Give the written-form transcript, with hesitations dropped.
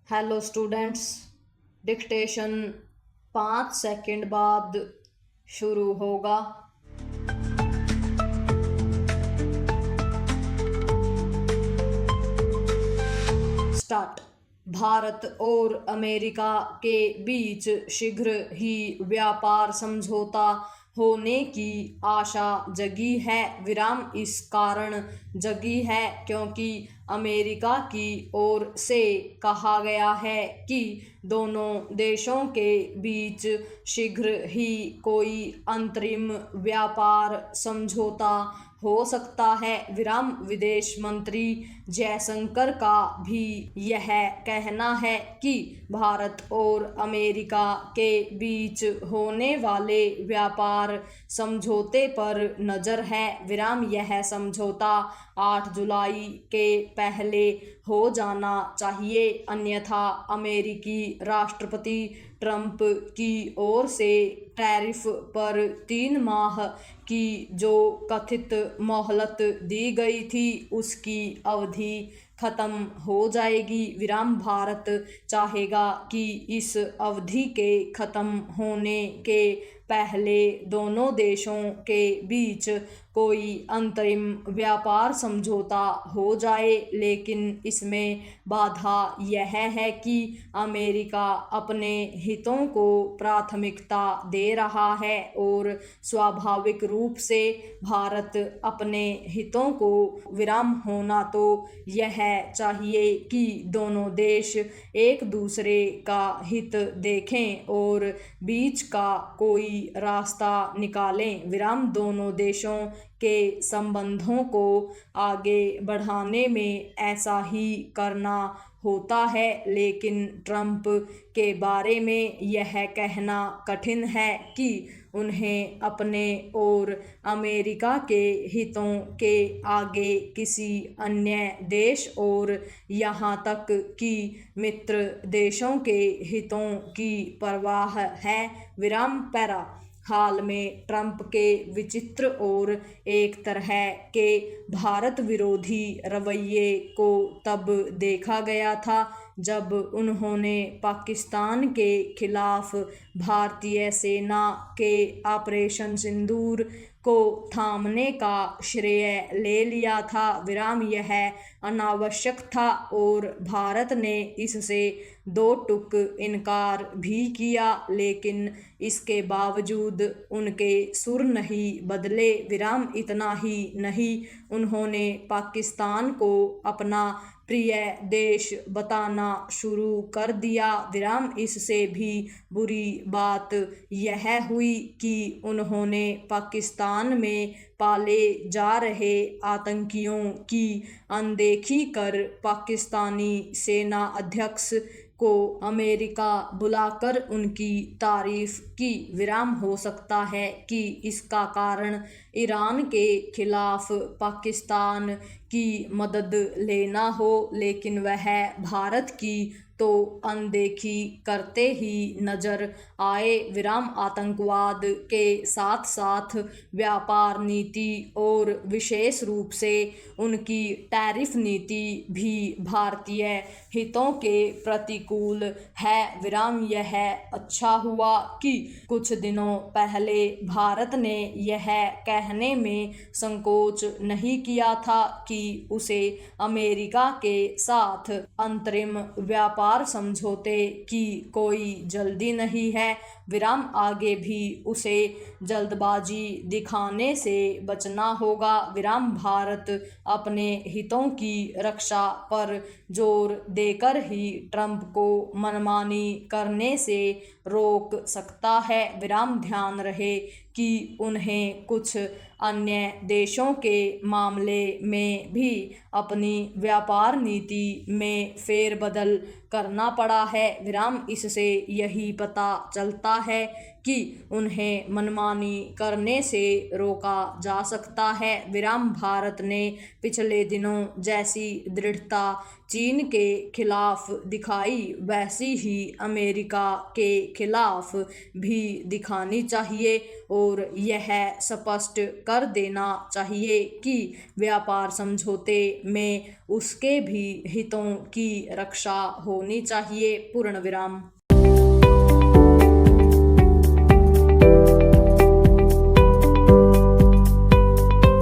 Hello students. Dictation 5 second बाद शुरू होगा। स्टार्ट। भारत और अमेरिका के बीच शीघ्र ही व्यापार समझौता होने की आशा जगी है। विराम इस कारण जगी है क्योंकि अमेरिका की ओर से कहा गया है कि दोनों देशों के बीच शीघ्र ही कोई अंतरिम व्यापार समझौता हो सकता है। विराम विदेश मंत्री जयशंकर का भी यह कहना है कि भारत और अमेरिका के बीच होने वाले व्यापार समझौते पर नज़र है। विराम यह समझौता 8 जुलाई के पहले हो जाना चाहिए, अन्यथा अमेरिकी राष्ट्रपति ट्रंप की ओर से टैरिफ पर 3 माह की जो कथित मोहलत दी गई थी उसकी अवधि खत्म हो जाएगी। विराम भारत चाहेगा कि इस अवधि के खत्म होने के पहले दोनों देशों के बीच कोई अंतरिम व्यापार समझौता हो जाए, लेकिन इसमें बाधा यह है कि अमेरिका अपने हितों को प्राथमिकता दे रहा है और स्वाभाविक रूप से भारत अपने हितों को विराम होना तो यह चाहिए कि दोनों देश एक दूसरे का हित देखें और बीच का कोई रास्ता निकालें। विराम दोनों देशों के संबंधों को आगे बढ़ाने में ऐसा ही करना होता है, लेकिन ट्रंप के बारे में यह कहना कठिन है कि उन्हें अपने और अमेरिका के हितों के आगे किसी अन्य देश और यहाँ तक कि मित्र देशों के हितों की परवाह है। विराम पैरा। हाल में ट्रंप के विचित्र और एक तरह के भारत विरोधी रवैये को तब देखा गया था जब उन्होंने पाकिस्तान के खिलाफ भारतीय सेना के ऑपरेशन सिंदूर को थामने का श्रेय ले लिया था। विराम यह अनावश्यक था और भारत ने इससे दो टूक इनकार भी किया, लेकिन इसके बावजूद उनके सुर नहीं बदले। विराम इतना ही नहीं, उन्होंने पाकिस्तान को अपना प्रिय देश बताना शुरू कर दिया। विराम इससे भी बुरी बात यह हुई कि उन्होंने पाकिस्तान में पाले जा रहे आतंकियों की अनदेखी कर पाकिस्तानी सेना अध्यक्ष को अमेरिका बुलाकर उनकी तारीफ की। विराम हो सकता है कि इसका कारण ईरान के खिलाफ पाकिस्तान की मदद लेना हो, लेकिन वह भारत की तो अनदेखी करते ही नजर आए। विराम आतंकवाद के साथ साथ व्यापार नीति और विशेष रूप से उनकी टैरिफ नीति भी भारतीय हितों के प्रतिकूल है। विराम यह अच्छा हुआ कि कुछ दिनों पहले भारत ने यह कहने में संकोच नहीं किया था कि उसे अमेरिका के साथ अंतरिम व्यापार समझौते की कोई जल्दी नहीं है। विराम आगे भी उसे जल्दबाजी दिखाने से बचना होगा। विराम भारत अपने हितों की रक्षा पर जोर देकर ही ट्रंप को मनमानी करने से रोक सकता है। विराम ध्यान रहे कि उन्हें कुछ अन्य देशों के मामले में भी अपनी व्यापार नीति में फेरबदल करना पड़ा है। विराम इससे यही पता चलता है कि उन्हें मनमानी करने से रोका जा सकता है। विराम भारत ने पिछले दिनों जैसी दृढ़ता चीन के खिलाफ दिखाई वैसी ही अमेरिका के खिलाफ भी दिखानी चाहिए और यह स्पष्ट कर देना चाहिए कि व्यापार समझौते में उसके भी हितों की रक्षा होनी चाहिए। पूर्ण विराम।